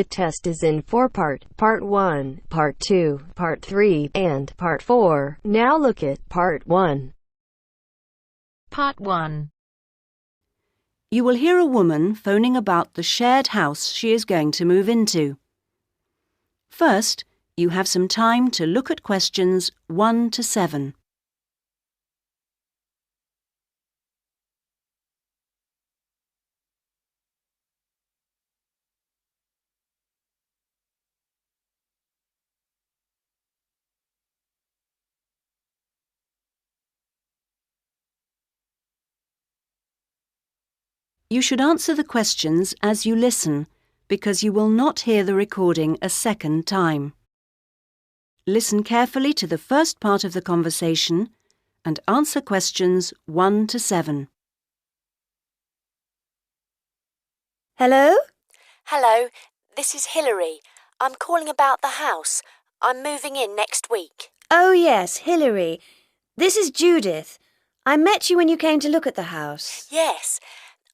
The test is in 4 parts: Part 1, Part 2, Part 3, and Part 4. Now look at Part 1. Part 1. You will hear a woman phoning about the shared house she is going to move into. First, you have some time to look at questions 1 to 7. You should answer the questions as you listen, because you will not hear the recording a second time. Listen carefully to the first part of the conversation and answer questions 1 to 7. Hello? Hello, this is Hilary. I'm calling about the house. I'm moving in next week. Oh, yes, Hilary. This is Judith. I met you when you came to look at the house. Yes,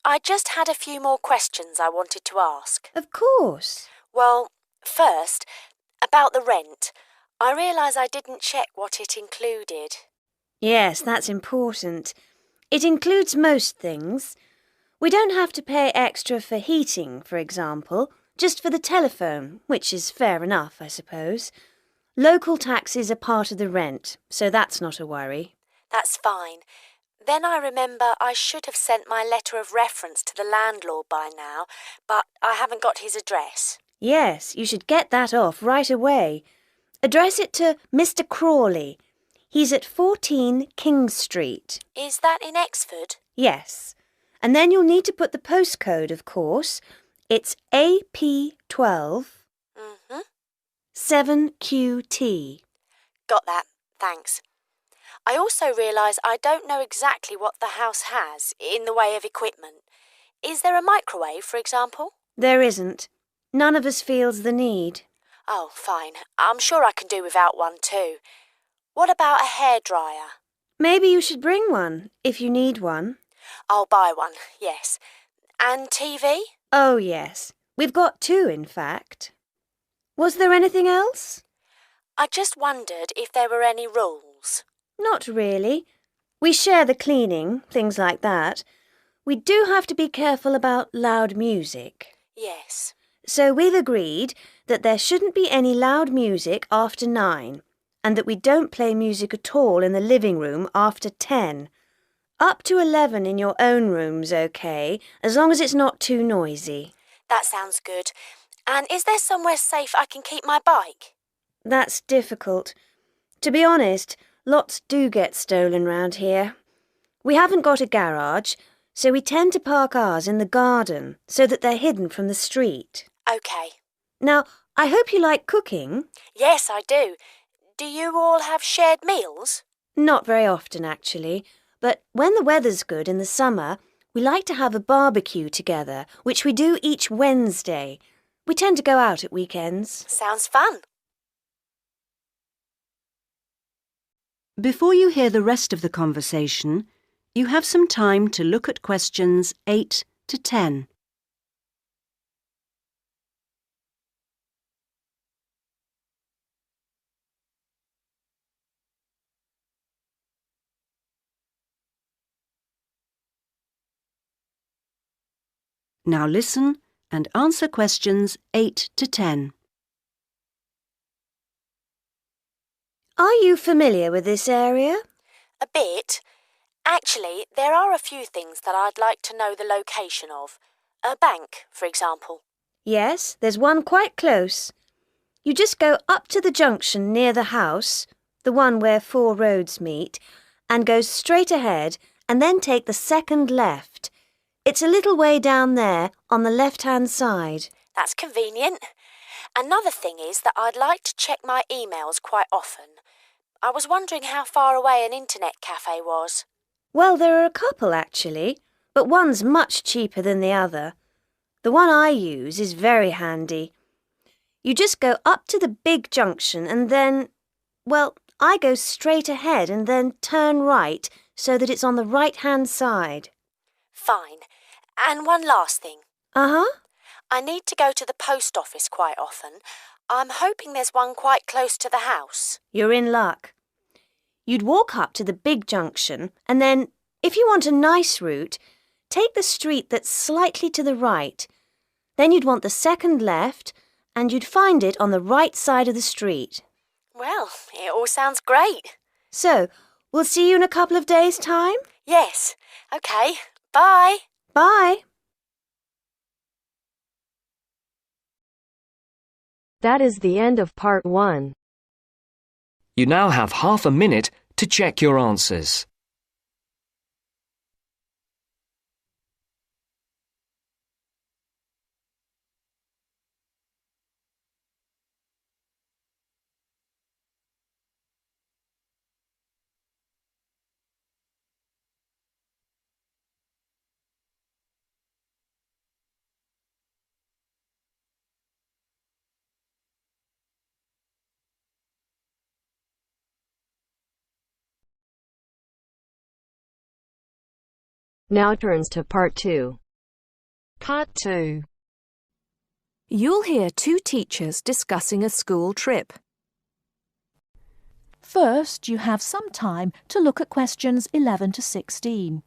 I just had a few more questions I wanted to ask. Of course. Well, first, about the rent. I realise I didn't check what it included. Yes, that's important. It includes most things. We don't have to pay extra for heating, for example, just for the telephone, which is fair enough, I suppose. Local taxes are part of the rent, so that's not a worry. That's fine. Then I remember I should have sent my letter of reference to the landlord by now, but I haven't got his address. Yes, you should get that off right away. Address it to Mr. Crawley. He's at 14 King Street. Is that in Exford? Yes. And then you'll need to put the postcode, of course. It's AP12 7QT. Got that, thanks. I also realise I don't know exactly what the house has in the way of equipment. Is there a microwave, for example? There isn't. None of us feels the need. Oh, fine. I'm sure I can do without one too. What about a hairdryer? Maybe you should bring one, if you need one. I'll buy one, yes. And TV? Oh, yes. We've got 2, in fact. Was there anything else? I just wondered if there were any rules. Not really. We share the cleaning, things like that. We do have to be careful about loud music. Yes. So we've agreed that there shouldn't be any loud music after 9, and that we don't play music at all in the living room after 10. Up to 11 in your own room's okay, as long as it's not too noisy. That sounds good. And is there somewhere safe I can keep my bike? That's difficult. To be honest, lots do get stolen round here. We haven't got a garage, so we tend to park ours in the garden so that they're hidden from the street. OK. Now, I hope you like cooking. Yes, I do. Do you all have shared meals? Not very often, actually. But when the weather's good in the summer, we like to have a barbecue together, which we do each Wednesday. We tend to go out at weekends. Sounds fun. Before you hear the rest of the conversation, you have some time to look at questions 8 to 10. Now listen and answer questions 8 to 10. Are you familiar with this area? A bit. Actually, there are a few things that I'd like to know the location of. A bank, for example. Yes, there's one quite close. You just go up to the junction near the house, the one where 4 roads meet, and go straight ahead and then take the second left. It's a little way down there on the left-hand side. That's convenient. Another thing is that I'd like to check my emails quite often. I was wondering how far away an internet cafe was. Well, there are a couple, actually, but one's much cheaper than the other. The one I use is very handy. You just go up to the big junction and then, well, I go straight ahead and then turn right so that it's on the right-hand side. Fine. And one last thing. Uh-huh. I need to go to the post office quite often. I'm hoping there's one quite close to the house. You're in luck. You'd walk up to the big junction and then, if you want a nice route, take the street that's slightly to the right. Then you'd want the second left and you'd find it on the right side of the street. Well, it all sounds great. So, we'll see you in a couple of days' time? Yes. OK. Bye. Bye. That is the end of part 1. You now have half a minute to check your answers. Now turns to part 2. Part 2. You'll hear two teachers discussing a school trip. First, you have some time to look at questions 11 to 16.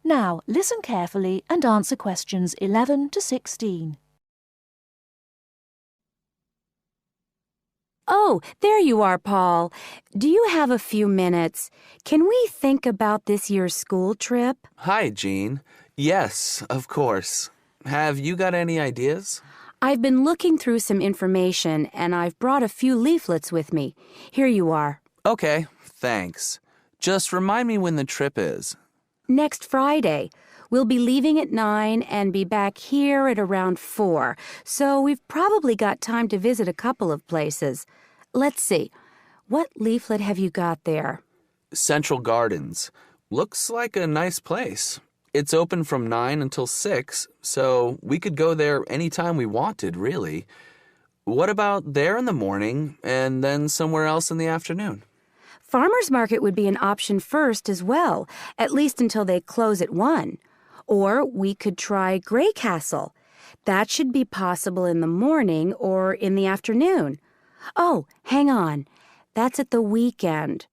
Now, listen carefully and answer questions 11 to 16. Oh, there you are, Paul. Do you have a few minutes? Can we think about this year's school trip? Hi, Jean. Yes, of course. Have you got any ideas? I've been looking through some information and I've brought a few leaflets with me. Here you are. Okay, thanks. Just remind me when the trip is. Next Friday. We'll be leaving at 9 and be back here at around 4, so we've probably got time to visit a couple of places. Let's see. What leaflet have you got there? Central Gardens. Looks like a nice place. It's open from 9 until 6, so we could go there anytime we wanted, really. What about there in the morning and then somewhere else in the afternoon? Farmers Market would be an option first as well, at least until they close at 1. Or we could try Grey Castle. That should be possible in the morning or in the afternoon. Oh, hang on. That's at the weekend.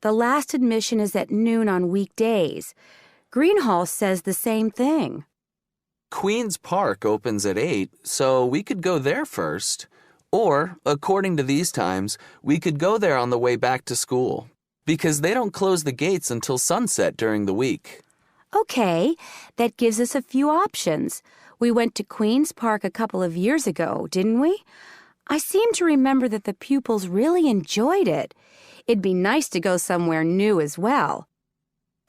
The last admission is at noon on weekdays. Greenhall says the same thing. Queen's Park opens at 8, so we could go there first. Or, according to these times, we could go there on the way back to school, because they don't close the gates until sunset during the week. Okay, that gives us a few options. We went to Queen's Park a couple of years ago, didn't we? I seem to remember that the pupils really enjoyed it. It'd be nice to go somewhere new as well.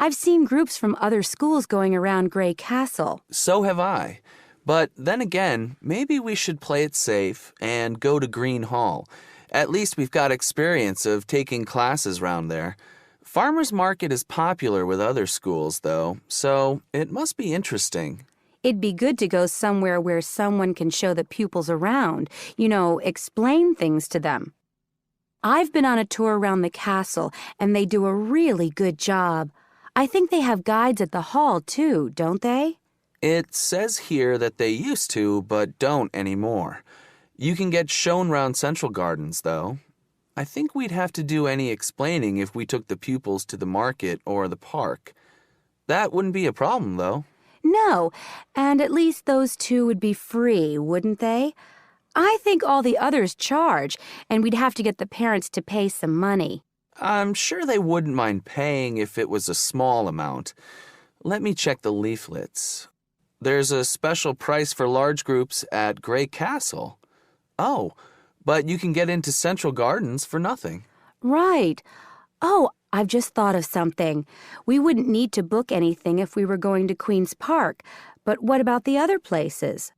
I've seen groups from other schools going around Grey Castle. So have I. But then again, maybe we should play it safe and go to Green Hall. At least we've got experience of taking classes round there. Farmers Market is popular with other schools, though, so it must be interesting. It'd be good to go somewhere where someone can show the pupils around, explain things to them. I've been on a tour around the castle, and they do a really good job. I think they have guides at the hall, too, don't they? It says here that they used to, but don't anymore. You can get shown round Central Gardens, though. I think we'd have to do any explaining if we took the pupils to the market or the park. That wouldn't be a problem, though. No, and at least those two would be free, wouldn't they? I think all the others charge, and we'd have to get the parents to pay some money. I'm sure they wouldn't mind paying if it was a small amount. Let me check the leaflets. There's a special price for large groups at Grey Castle. Oh, but you can get into Central Gardens for nothing. Right. Oh, I've just thought of something. We wouldn't need to book anything if we were going to Queen's Park, but what about the other places?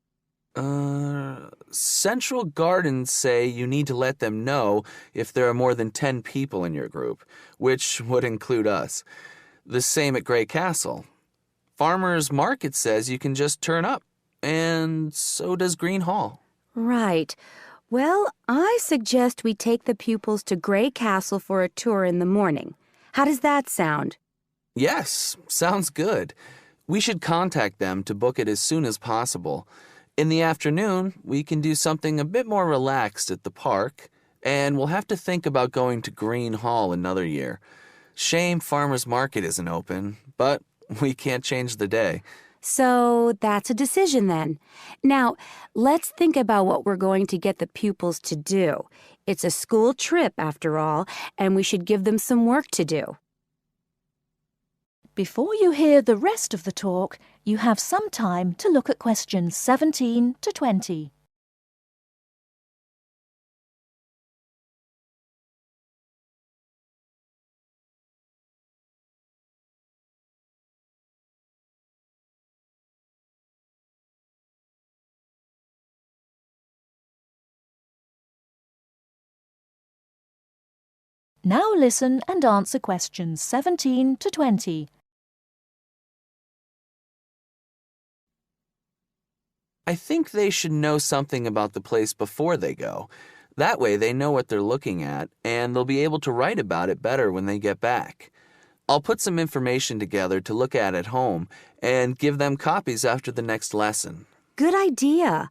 Central Gardens say you need to let them know if there are more than 10 people in your group, which would include us. The same at Grey Castle. Farmers Market says you can just turn up, and so does Green Hall. Right. Well, I suggest we take the pupils to Grey Castle for a tour in the morning. How does that sound? Yes, sounds good. We should contact them to book it as soon as possible. In the afternoon, we can do something a bit more relaxed at the park, and we'll have to think about going to Green Hall another year. Shame Farmers Market isn't open, but we can't change the day. So that's a decision then. Now, let's think about what we're going to get the pupils to do. It's a school trip, after all, and we should give them some work to do. Before you hear the rest of the talk, you have some time to look at questions 17 to 20. Now listen and answer questions 17 to 20. I think they should know something about the place before they go. That way they know what they're looking at, and they'll be able to write about it better when they get back. I'll put some information together to look at home and give them copies after the next lesson. Good idea.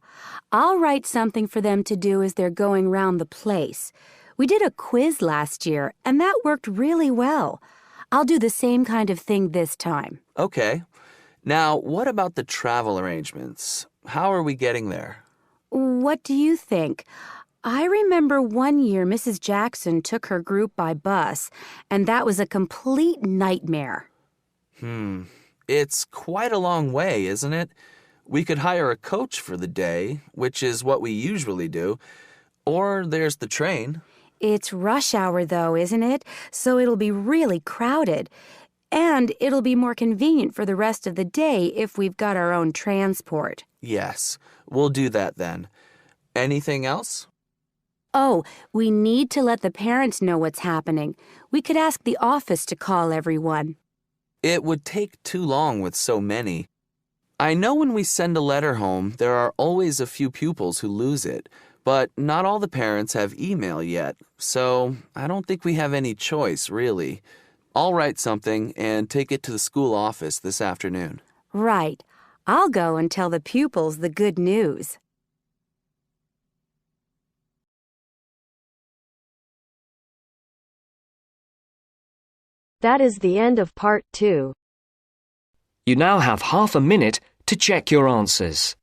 I'll write something for them to do as they're going round the place. We did a quiz last year, and that worked really well. I'll do the same kind of thing this time. Okay. Now, what about the travel arrangements? How are we getting there? What do you think? I remember one year Mrs. Jackson took her group by bus, and that was a complete nightmare. It's quite a long way, isn't it? We could hire a coach for the day, which is what we usually do, or there's the train. It's rush hour, though, isn't it? So it'll be really crowded. And it'll be more convenient for the rest of the day if we've got our own transport. Yes, we'll do that then. Anything else? Oh, we need to let the parents know what's happening. We could ask the office to call everyone. It would take too long with so many. I know when we send a letter home, there are always a few pupils who lose it, but not all the parents have email yet, so I don't think we have any choice, really. I'll write something and take it to the school office this afternoon. Right. I'll go and tell the pupils the good news. That is the end of part 2. You now have half a minute to check your answers.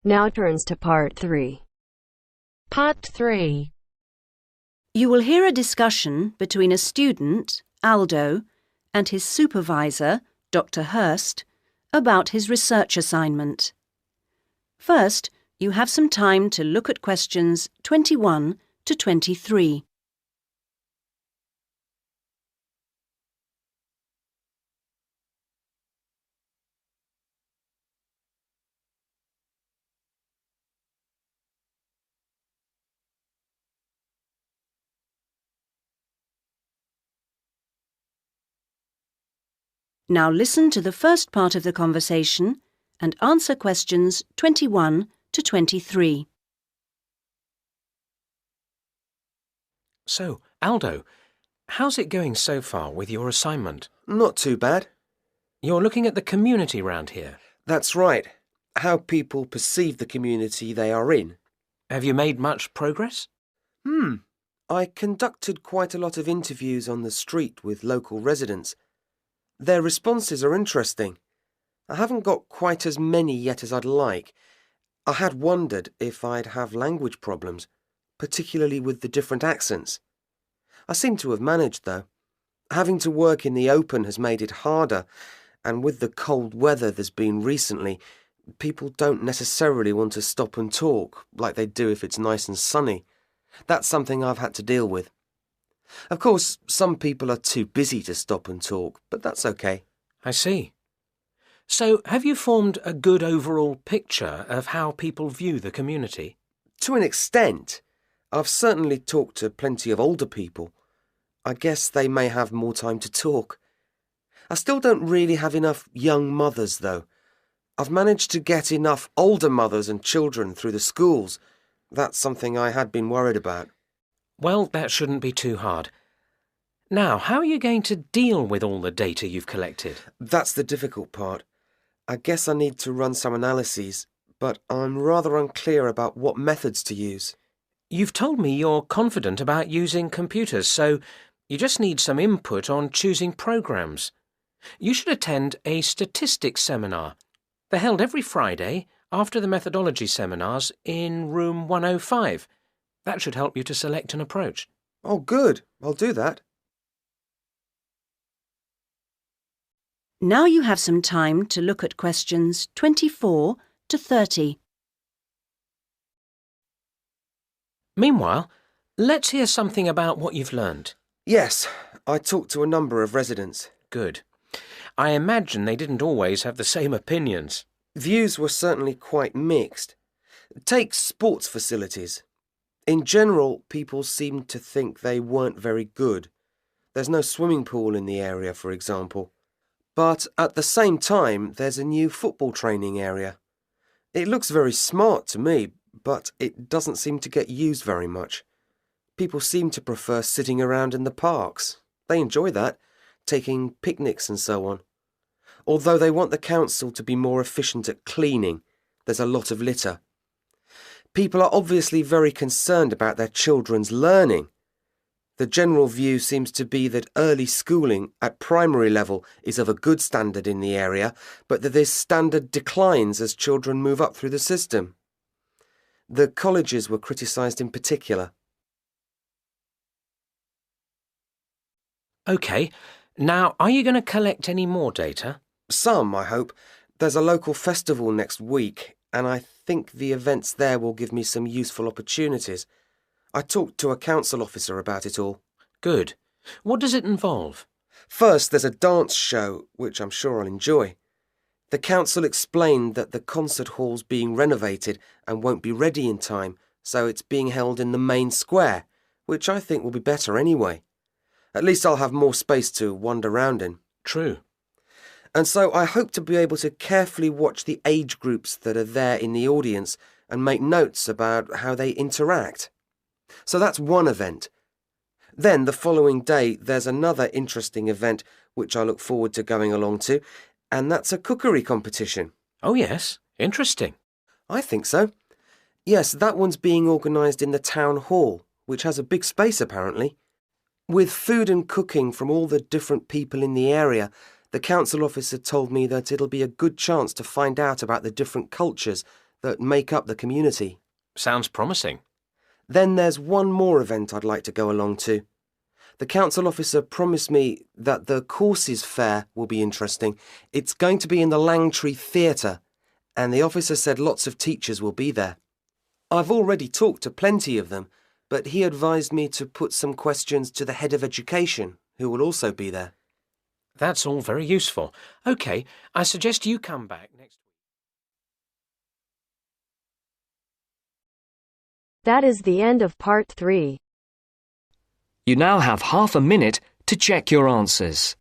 Now turns to part 3. Part 3. You will hear a discussion between a student, Aldo, and his supervisor, Dr. Hurst, about his research assignment. First, you have some time to look at questions 21 to 23. Now listen to the first part of the conversation and answer questions 21 to 23. So, Aldo, how's it going so far with your assignment? Not too bad. You're looking at the community round here. That's right. How people perceive the community they are in. Have you made much progress? I conducted quite a lot of interviews on the street with local residents. Their responses are interesting. I haven't got quite as many yet as I'd like. I had wondered if I'd have language problems, particularly with the different accents. I seem to have managed, though. Having to work in the open has made it harder, and with the cold weather there's been recently, people don't necessarily want to stop and talk like they do if it's nice and sunny. That's something I've had to deal with. Of course, some people are too busy to stop and talk, but that's okay. I see. So, have you formed a good overall picture of how people view the community? To an extent. I've certainly talked to plenty of older people. I guess they may have more time to talk. I still don't really have enough young mothers, though. I've managed to get enough older mothers and children through the schools. That's something I had been worried about. Well, that shouldn't be too hard. Now, how are you going to deal with all the data you've collected? That's the difficult part. I guess I need to run some analyses, but I'm rather unclear about what methods to use. You've told me you're confident about using computers, so you just need some input on choosing programs. You should attend a statistics seminar. They're held every Friday after the methodology seminars in room 105. That should help you to select an approach. Oh, good. I'll do that. Now you have some time to look at questions 24 to 30. Meanwhile, let's hear something about what you've learned. Yes, I talked to a number of residents. Good. I imagine they didn't always have the same opinions. Views were certainly quite mixed. Take sports facilities. In general, people seemed to think they weren't very good. There's no swimming pool in the area, for example. But at the same time, there's a new football training area. It looks very smart to me, but it doesn't seem to get used very much. People seem to prefer sitting around in the parks. They enjoy that, taking picnics and so on. Although they want the council to be more efficient at cleaning, there's a lot of litter. People are obviously very concerned about their children's learning. The general view seems to be that early schooling at primary level is of a good standard in the area, but that this standard declines as children move up through the system. The colleges were criticised in particular. OK. Now, are you going to collect any more data? Some, I hope. There's a local festival next week, and I think the events there will give me some useful opportunities. I talked to a council officer about it all. Good. What does it involve? First, there's a dance show, which I'm sure I'll enjoy. The council explained that the concert hall's being renovated and won't be ready in time, so it's being held in the main square, which I think will be better anyway. At least I'll have more space to wander around in. True. And so I hope to be able to carefully watch the age groups that are there in the audience and make notes about how they interact. So that's one event. Then the following day there's another interesting event which I look forward to going along to, and that's a cookery competition. Oh yes, interesting. I think so. Yes, that one's being organised in the town hall, which has a big space apparently. With food and cooking from all the different people in the area, the council officer told me that it'll be a good chance to find out about the different cultures that make up the community. Sounds promising. Then there's one more event I'd like to go along to. The council officer promised me that the courses fair will be interesting. It's going to be in the Langtree Theatre, and the officer said lots of teachers will be there. I've already talked to plenty of them, but he advised me to put some questions to the head of education, who will also be there. That's all very useful. OK, I suggest you come back next week. That is the end of part 3. You now have half a minute to check your answers.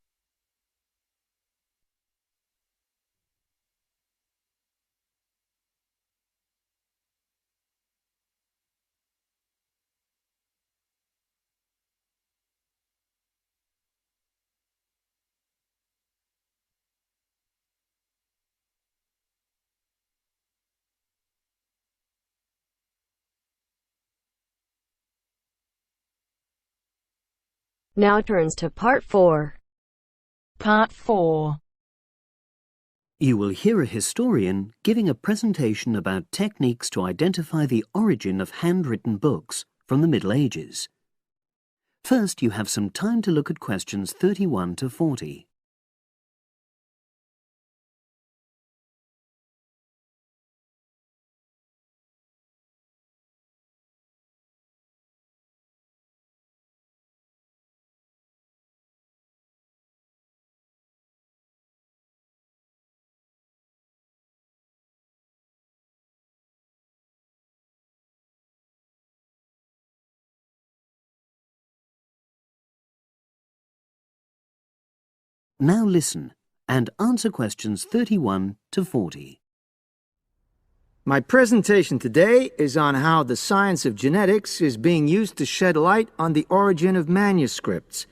Now turns to part 4. Part 4. You will hear a historian giving a presentation about techniques to identify the origin of handwritten books from the Middle Ages. First, you have some time to look at questions 31 to 40. Now listen and answer questions 31 to 40. My presentation today is on how the science of genetics is being used to shed light on the origin of manuscripts,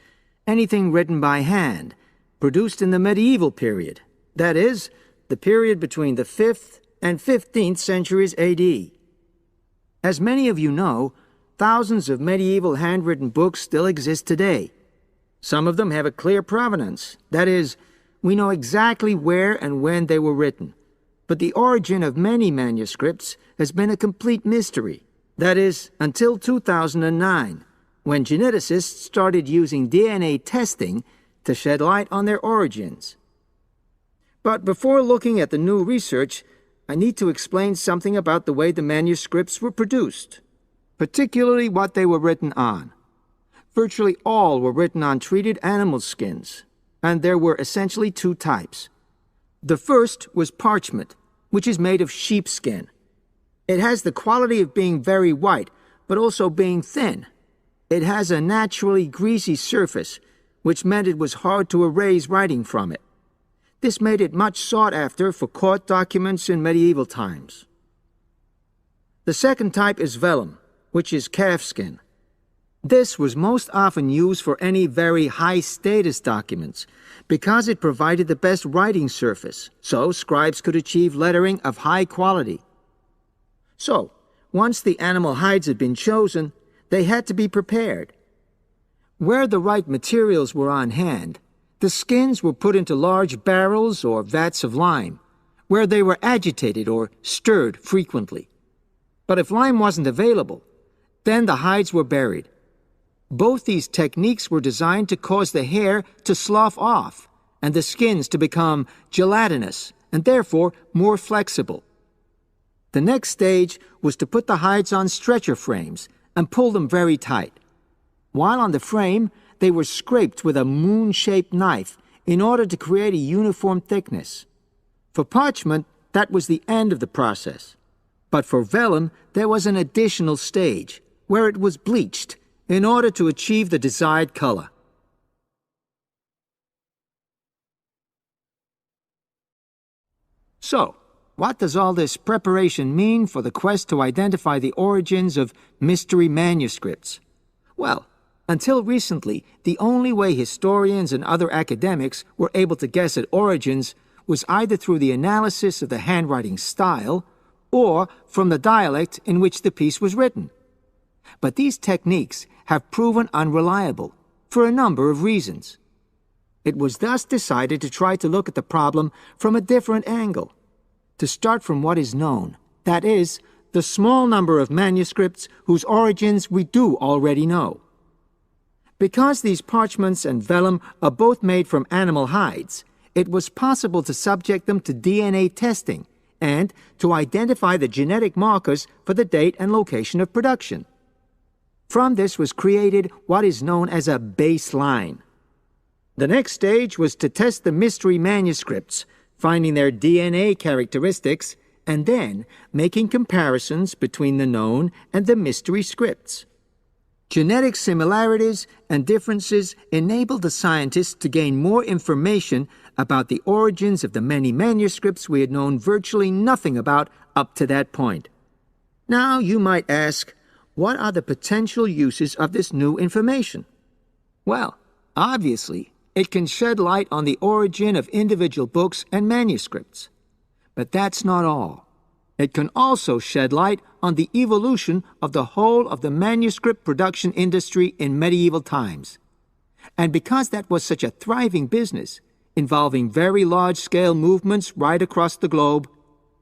anything written by hand, produced in the medieval period, that is, the period between the 5th and 15th centuries AD. As many of you know, thousands of medieval handwritten books still exist today. Some of them have a clear provenance. That is, we know exactly where and when they were written. But the origin of many manuscripts has been a complete mystery. That is, until 2009, when geneticists started using DNA testing to shed light on their origins. But before looking at the new research, I need to explain something about the way the manuscripts were produced, particularly what they were written on. Virtually all were written on treated animal skins, and there were essentially two types. The first was parchment, which is made of sheepskin. It has the quality of being very white, but also being thin. It has a naturally greasy surface, which meant it was hard to erase writing from it. This made it much sought after for court documents in medieval times. The second type is vellum, which is calfskin. This was most often used for any very high-status documents because it provided the best writing surface, so scribes could achieve lettering of high quality. So, once the animal hides had been chosen, they had to be prepared. Where the right materials were on hand, the skins were put into large barrels or vats of lime, where they were agitated or stirred frequently. But if lime wasn't available, then the hides were buried. Both these techniques were designed to cause the hair to slough off and the skins to become gelatinous and therefore more flexible. The next stage was to put the hides on stretcher frames and pull them very tight. While on the frame, they were scraped with a moon-shaped knife in order to create a uniform thickness. For parchment, that was the end of the process. But for vellum, there was an additional stage, where it was bleached in order to achieve the desired color. So, what does all this preparation mean for the quest to identify the origins of mystery manuscripts? Well, until recently, the only way historians and other academics were able to guess at origins was either through the analysis of the handwriting style or from the dialect in which the piece was written. But these techniques have proven unreliable for a number of reasons. It was thus decided to try to look at the problem from a different angle, to start from what is known, that is, the small number of manuscripts whose origins we do already know. Because these parchments and vellum are both made from animal hides, it was possible to subject them to DNA testing and to identify the genetic markers for the date and location of production. From this was created what is known as a baseline. The next stage was to test the mystery manuscripts, finding their DNA characteristics, and then making comparisons between the known and the mystery scripts. Genetic similarities and differences enabled the scientists to gain more information about the origins of the many manuscripts we had known virtually nothing about up to that point. Now you might ask, what are the potential uses of this new information? Well, obviously, it can shed light on the origin of individual books and manuscripts. But that's not all. It can also shed light on the evolution of the whole of the manuscript production industry in medieval times. And because that was such a thriving business, involving very large-scale movements right across the globe,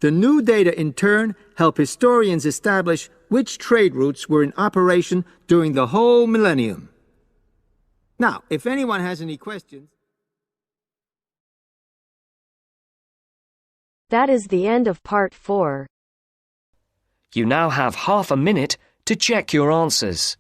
The new data, in turn, help historians establish which trade routes were in operation during the whole millennium. Now, if anyone has any questions... That is the end of part 4. You now have half a minute to check your answers.